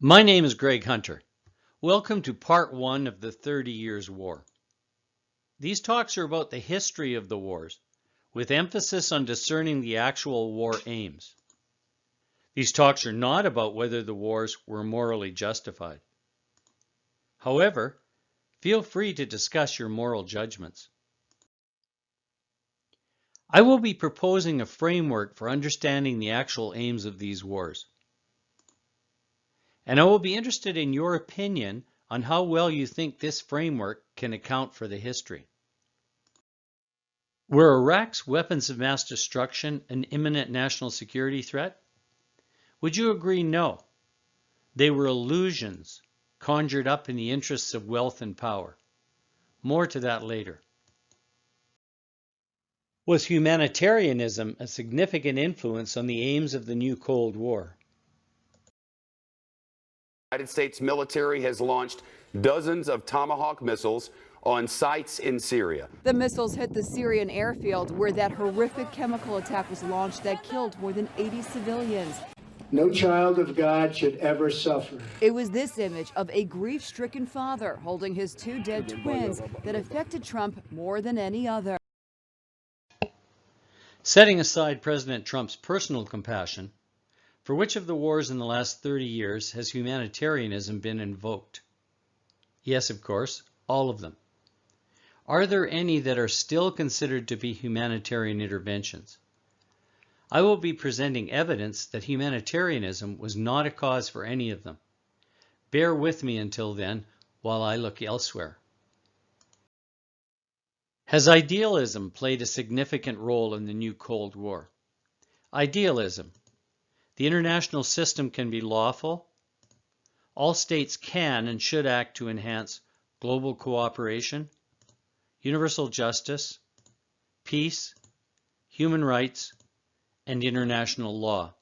My name is Greg Hunter. Welcome to part one of the 30 Years' War. These talks are about the history of the wars, with emphasis on discerning the actual war aims. These talks are not about whether the wars were morally justified. However, feel free to discuss your moral judgments. I will be proposing a framework for understanding the actual aims of these wars. And I will be interested in your opinion on how well you think this framework can account for the history. Were Iraq's weapons of mass destruction an imminent national security threat? Would you agree no? They were illusions conjured up in the interests of wealth and power. More to that later. Was humanitarianism a significant influence on the aims of the new Cold War? The United States military has launched dozens of Tomahawk missiles on sites in Syria. The missiles hit the Syrian airfield where that horrific chemical attack was launched that killed more than 80 civilians. No child of God should ever suffer. It was this image of a grief-stricken father holding his two dead twins that affected Trump more than any other. Setting aside President Trump's personal compassion, for which of the wars in the last 30 years has humanitarianism been invoked? Yes, of course, all of them. Are there any that are still considered to be humanitarian interventions? I will be presenting evidence that humanitarianism was not a cause for any of them. Bear with me until then while I look elsewhere. Has idealism played a significant role in the new Cold War? Idealism. The international system can be lawful. All states can and should act to enhance global cooperation, universal justice, peace, human rights, and international law,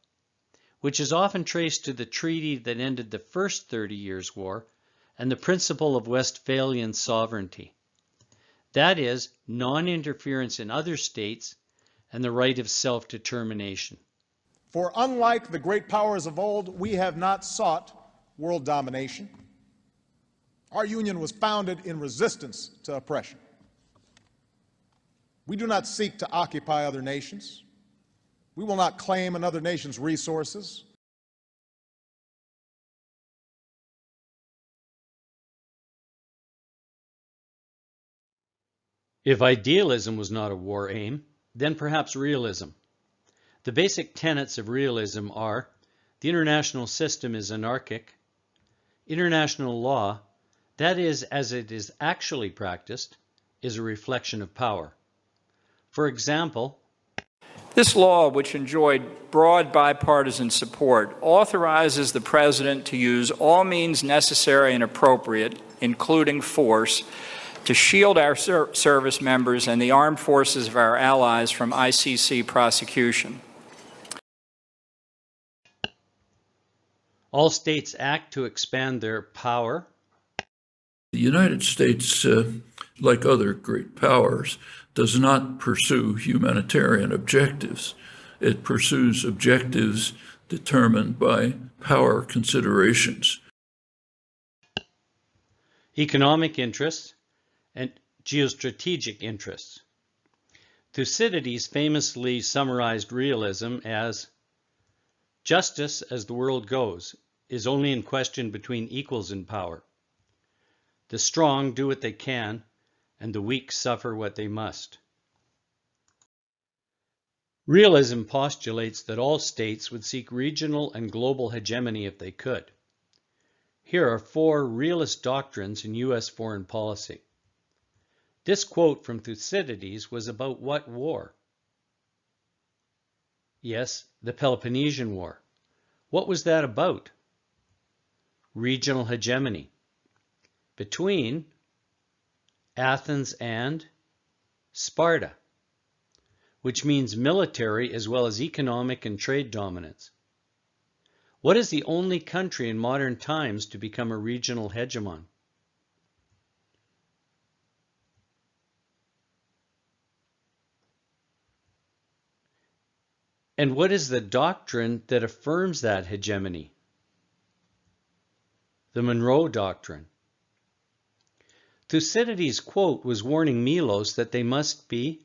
which is often traced to the treaty that ended the first 30 Years' War and the principle of Westphalian sovereignty. That is, non-interference in other states and the right of self-determination. For unlike the great powers of old, we have not sought world domination. Our union was founded in resistance to oppression. We do not seek to occupy other nations. We will not claim another nation's resources. If idealism was not a war aim, then perhaps realism. The basic tenets of realism are: the international system is anarchic, international law, that is, as it is actually practiced, is a reflection of power. For example, this law, which enjoyed broad bipartisan support, authorizes the President to use all means necessary and appropriate, including force, to shield our service members and the armed forces of our allies from ICC prosecution. All states act to expand their power. The United States, like other great powers, does not pursue humanitarian objectives. It pursues objectives determined by power considerations. Economic interests and geostrategic interests. Thucydides famously summarized realism as: justice, as the world goes, is only in question between equals in power. The strong do what they can, and the weak suffer what they must. Realism postulates that all states would seek regional and global hegemony if they could. Here are 4 realist doctrines in U.S. foreign policy. This quote from Thucydides was about what war? Yes, the Peloponnesian War. What was that about? Regional hegemony. Between Athens and Sparta, which means military as well as economic and trade dominance. What is the only country in modern times to become a regional hegemon? And what is the doctrine that affirms that hegemony? The Monroe Doctrine. Thucydides' quote was warning Milos that they must be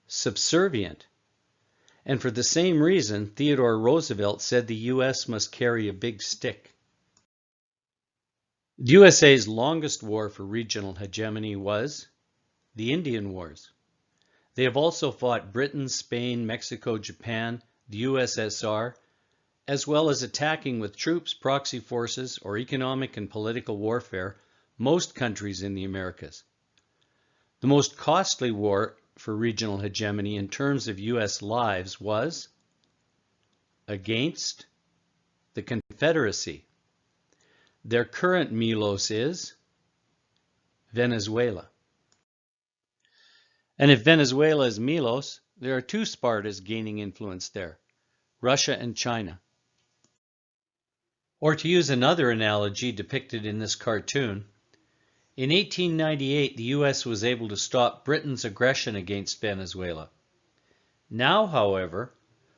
subservient. And for the same reason, Theodore Roosevelt said the U.S. must carry a big stick. The USA's longest war for regional hegemony was the Indian Wars. They have also fought Britain, Spain, Mexico, Japan, the USSR, as well as attacking with troops, proxy forces, or economic and political warfare most countries in the Americas. The most costly war for regional hegemony in terms of U.S. lives was against the Confederacy. Their current Milos is Venezuela. And if Venezuela is Milos, there are two Spartas gaining influence there, Russia and China. Or to use another analogy depicted in this cartoon, in 1898 the U.S. was able to stop Britain's aggression against Venezuela. Now, however,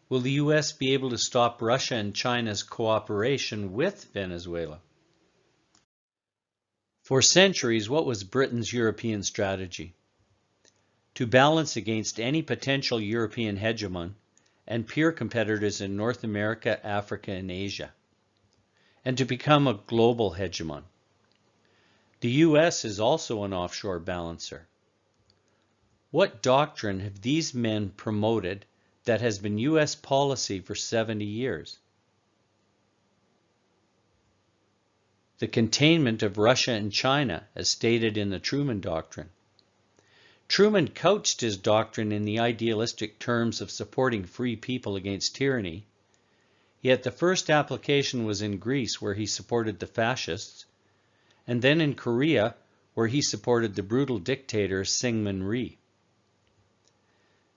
will the U.S. be able to stop Russia and China's cooperation with Venezuela? For centuries, what was Britain's European strategy? To balance against any potential European hegemon and peer competitors in North America, Africa, and Asia, and to become a global hegemon. The U.S. is also an offshore balancer. What doctrine have these men promoted that has been U.S. policy for 70 years? The containment of Russia and China, as stated in the Truman Doctrine. Truman couched his doctrine in the idealistic terms of supporting free people against tyranny, yet the first application was in Greece, where he supported the fascists, and then in Korea, where he supported the brutal dictator Syngman Rhee.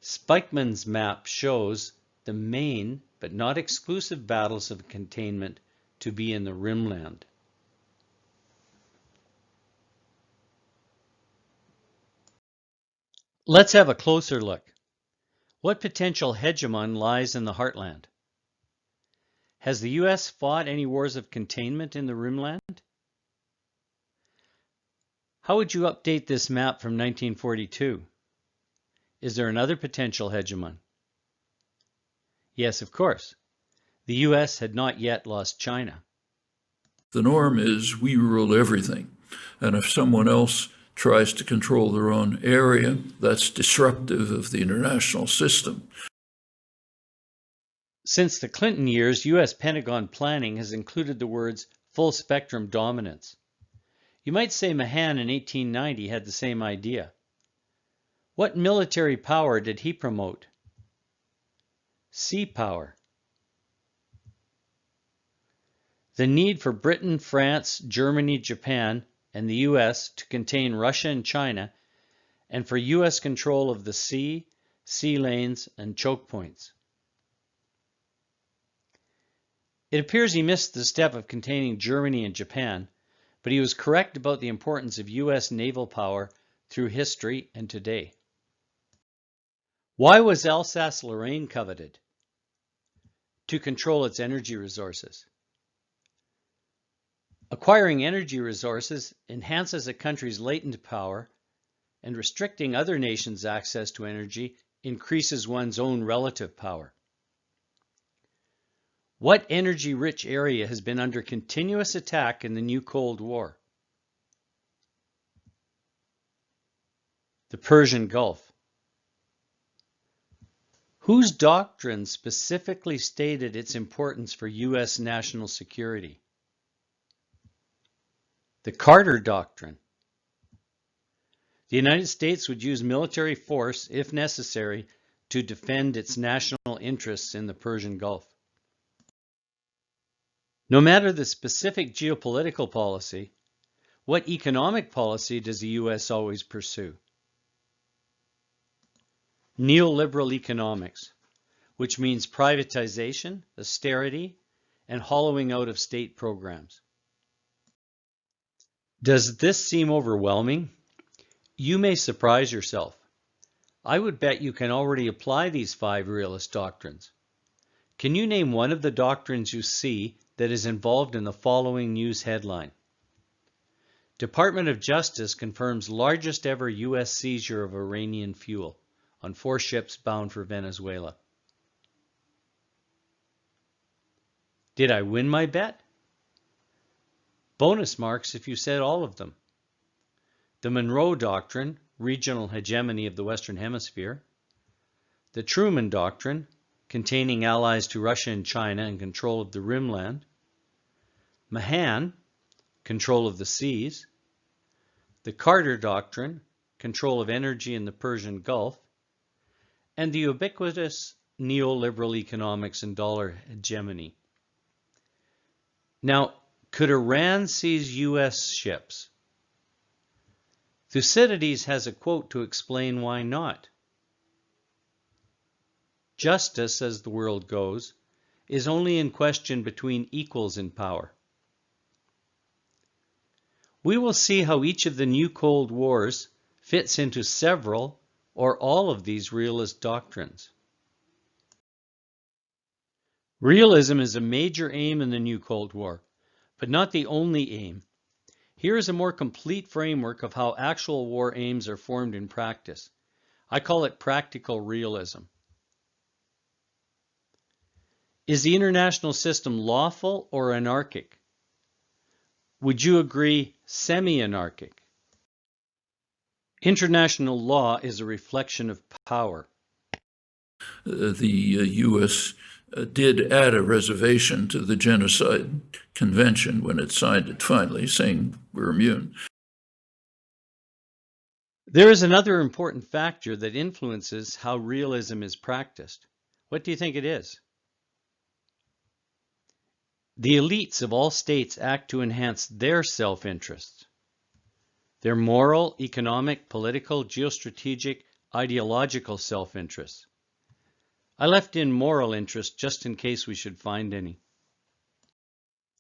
Spykman's map shows the main, but not exclusive, battles of containment to be in the Rimland. Let's have a closer look. What potential hegemon lies in the heartland? Has the U.S. fought any wars of containment in the Rimland? How would you update this map from 1942? Is there another potential hegemon? Yes, of course. The U.S. had not yet lost China. The norm is we rule everything, and if someone else tries to control their own area, that's disruptive of the international system. Since the Clinton years, U.S. Pentagon planning has included the words full-spectrum dominance. You might say Mahan in 1890 had the same idea. What military power did he promote? Sea power. The need for Britain, France, Germany, Japan, and the U.S. to contain Russia and China, and for U.S. control of the sea, sea lanes, and choke points. It appears he missed the step of containing Germany and Japan, but he was correct about the importance of U.S. naval power through history and today. Why was Alsace-Lorraine coveted? To control its energy resources. Acquiring energy resources enhances a country's latent power, and restricting other nations' access to energy increases one's own relative power. What energy-rich area has been under continuous attack in the new Cold War? The Persian Gulf. Whose doctrine specifically stated its importance for U.S. national security? The Carter Doctrine. The United States would use military force, if necessary, to defend its national interests in the Persian Gulf. No matter the specific geopolitical policy, what economic policy does the U.S. always pursue? Neoliberal economics, which means privatization, austerity, and hollowing out of state programs. Does this seem overwhelming? You may surprise yourself. I would bet you can already apply these 5 realist doctrines. Can you name one of the doctrines you see that is involved in the following news headline. Department of Justice confirms largest ever U.S. seizure of Iranian fuel on 4 ships bound for Venezuela. Did I win my bet? Bonus marks if you said all of them. The Monroe Doctrine, regional hegemony of the Western Hemisphere. The Truman Doctrine, containing allies to Russia and China and control of the Rimland. Mahan, control of the seas. The Carter Doctrine, control of energy in the Persian Gulf. And the ubiquitous neoliberal economics and dollar hegemony. Now, could Iran seize U.S. ships? Thucydides has a quote to explain why not. Justice, as the world goes, is only in question between equals in power. We will see how each of the new Cold Wars fits into several or all of these realist doctrines. Realism is a major aim in the new Cold War, but not the only aim. Here is a more complete framework of how actual war aims are formed in practice. I call it practical realism. Is the international system lawful or anarchic? Would you agree semi-anarchic? International law is a reflection of power. The U.S. Did add a reservation to the Genocide Convention when it signed it finally, saying we're immune. There is another important factor that influences how realism is practiced. What do you think it is? The elites of all states act to enhance their self-interests. Their moral, economic, political, geostrategic, ideological self-interests. I left in moral interest just in case we should find any.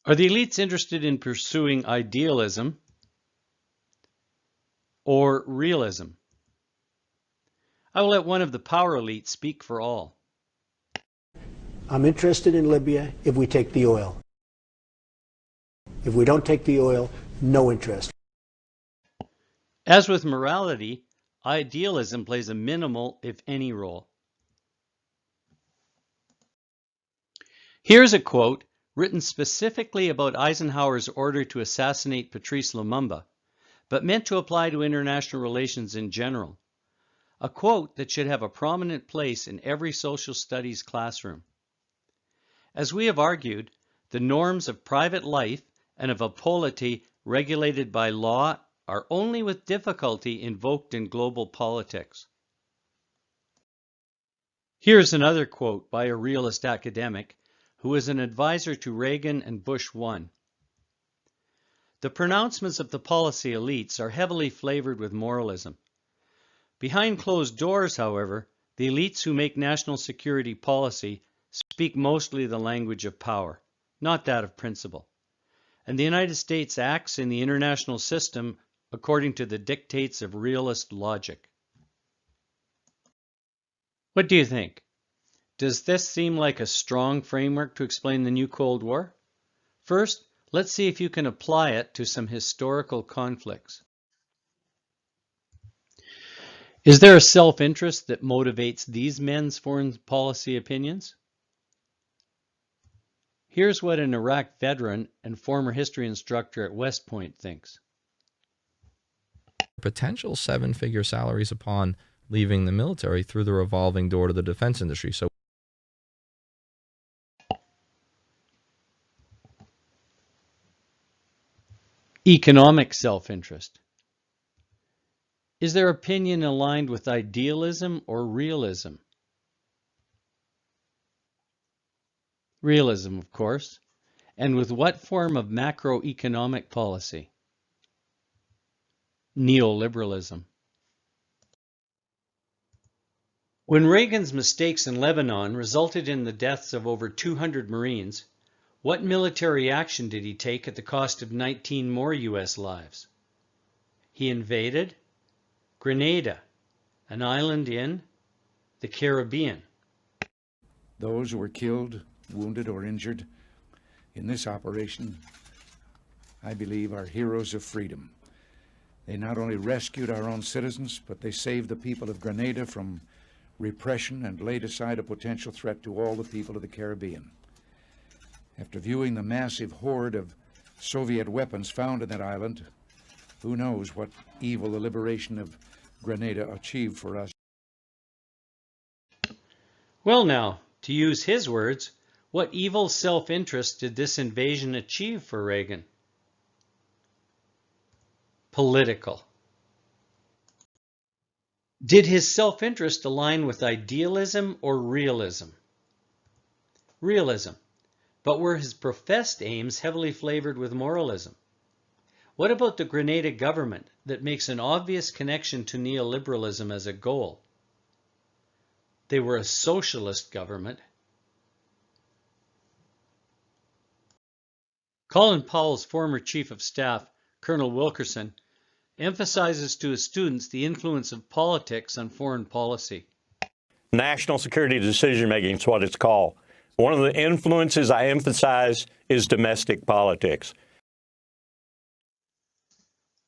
Are the elites interested in pursuing idealism or realism? I will let one of the power elites speak for all. I'm interested in Libya if we take the oil. If we don't take the oil, no interest. As with morality, idealism plays a minimal, if any, role. Here's a quote written specifically about Eisenhower's order to assassinate Patrice Lumumba, but meant to apply to international relations in general. A quote that should have a prominent place in every social studies classroom. As we have argued, the norms of private life and of a polity regulated by law are only with difficulty invoked in global politics. Here's another quote by a realist academic who was an advisor to Reagan and Bush 1. The pronouncements of the policy elites are heavily flavored with moralism. Behind closed doors, however, the elites who make national security policy speak mostly the language of power, not that of principle. And the United States acts in the international system according to the dictates of realist logic. What do you think? Does this seem like a strong framework to explain the new Cold War? First, let's see if you can apply it to some historical conflicts. Is there a self-interest that motivates these men's foreign policy opinions? Here's what an Iraq veteran and former history instructor at West Point thinks. Potential 7-figure salaries upon leaving the military through the revolving door to the defense industry. So economic self-interest. Is their opinion aligned with idealism or realism? Realism, of course. And with what form of macroeconomic policy? Neoliberalism. When Reagan's mistakes in Lebanon resulted in the deaths of over 200 Marines, what military action did he take at the cost of 19 more U.S. lives? He invaded Grenada, an island in the Caribbean. Those who were killed, wounded, or injured in this operation, I believe, are heroes of freedom. They not only rescued our own citizens, but they saved the people of Grenada from repression and laid aside a potential threat to all the people of the Caribbean. After viewing the massive hoard of Soviet weapons found in that island, who knows what evil the liberation of Grenada achieved for us. Well now, to use his words, what evil self-interest did this invasion achieve for Reagan? Political. Did his self-interest align with idealism or realism? Realism. But were his professed aims heavily flavored with moralism? What about the Grenada government that makes an obvious connection to neoliberalism as a goal? They were a socialist government. Colin Powell's former chief of staff, Colonel Wilkerson, emphasizes to his students the influence of politics on foreign policy. National security decision-making is what it's called. One of the influences I emphasize is domestic politics.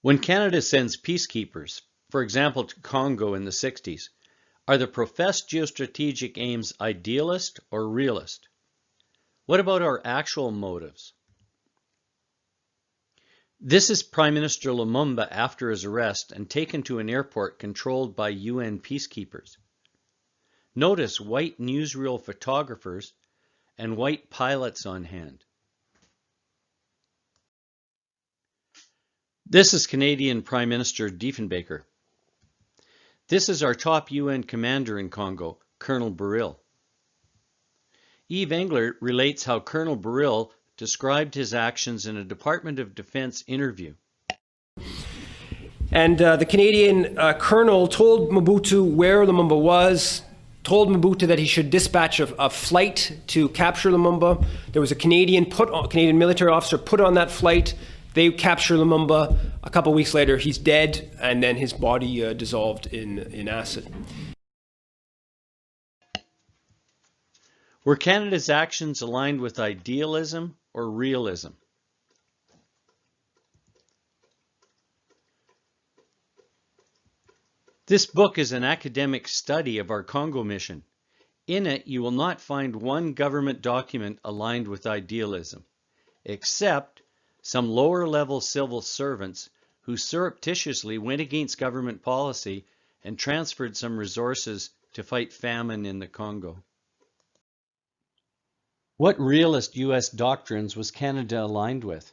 When Canada sends peacekeepers, for example to Congo in the 60s, are the professed geostrategic aims idealist or realist? What about our actual motives? This is Prime Minister Lumumba after his arrest and taken to an airport controlled by UN peacekeepers. Notice white newsreel photographers and white pilots on hand. This is Canadian Prime Minister Diefenbaker. This is our top UN commander in Congo, Colonel Burrill. Yves Engler relates how Colonel Burrill described his actions in a Department of Defense interview. And the Canadian colonel told Mobutu where Lumumba was, told Mobutu that he should dispatch a flight to capture Lumumba. There was a Canadian military officer put on that flight. They capture Lumumba. A couple weeks later, he's dead, and then his body dissolved in acid. Were Canada's actions aligned with idealism or realism? This book is an academic study of our Congo mission. In it, you will not find one government document aligned with idealism, except some lower-level civil servants who surreptitiously went against government policy and transferred some resources to fight famine in the Congo. What realist U.S. doctrines was Canada aligned with?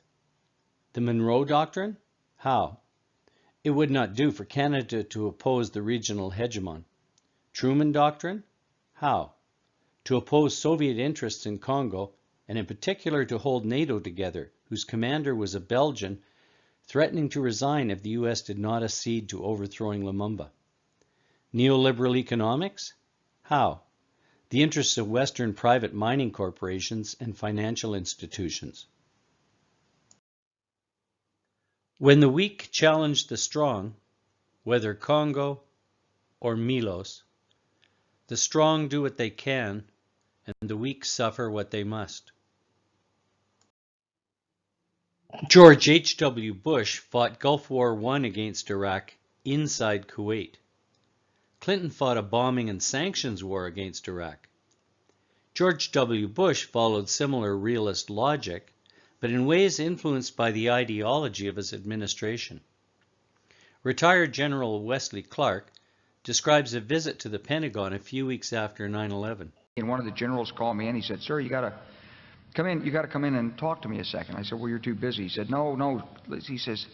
The Monroe Doctrine? How? It would not do for Canada to oppose the regional hegemon. Truman Doctrine? How? To oppose Soviet interests in Congo, and in particular to hold NATO together, whose commander was a Belgian, threatening to resign if the U.S. did not accede to overthrowing Lumumba. Neoliberal economics? How? The interests of Western private mining corporations and financial institutions. When the weak challenge the strong, whether Congo or Milos, the strong do what they can, and the weak suffer what they must. George H.W. Bush fought Gulf War I against Iraq inside Kuwait. Clinton fought a bombing and sanctions war against Iraq. George W. Bush followed similar realist logic, but in ways influenced by the ideology of his administration. Retired General Wesley Clark describes a visit to the Pentagon a few weeks after 9/11. And one of the generals called me and he said, "Sir, you got to come in and talk to me a second." I said, "Well, you're too busy." He said, No. He says,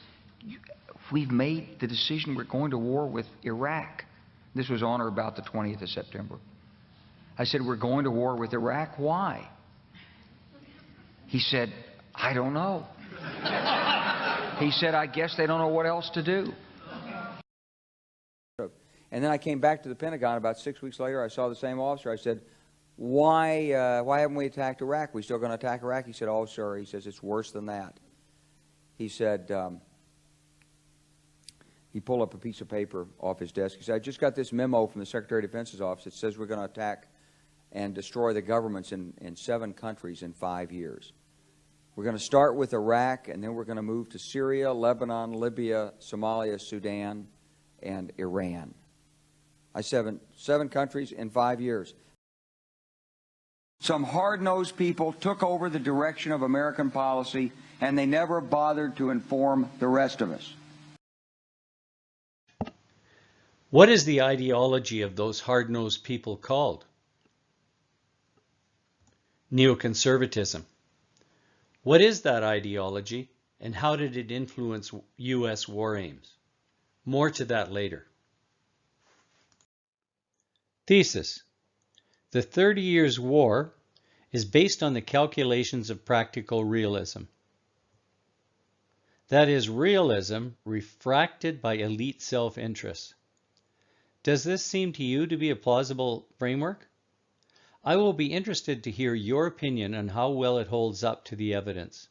"We've made the decision. We're going to war with Iraq." This was on or about the 20th of September. I said, "We're going to war with Iraq. Why?" He said, "I don't know." He said, "I guess they don't know what else to do." And then I came back to the Pentagon about 6 weeks later. I saw the same officer. I said, why haven't we attacked Iraq? We still going to attack Iraq? He said, "Oh, sir," he says, "it's worse than that." He said, he pulled up a piece of paper off his desk. He said, "I just got this memo from the Secretary of Defense's office. It says we're going to attack and destroy the governments in 7 countries in 5 years." We're going to start with Iraq, and then we're going to move to Syria, Lebanon, Libya, Somalia, Sudan, and Iran. Seven countries in 5 years. Some hard-nosed people took over the direction of American policy, and they never bothered to inform the rest of us. What is the ideology of those hard-nosed people called? Neoconservatism. What is that ideology, and how did it influence U.S. war aims? More to that later. Thesis. The 30 Years' War is based on the calculations of practical realism. That is, realism refracted by elite self-interest. Does this seem to you to be a plausible framework? I will be interested to hear your opinion on how well it holds up to the evidence.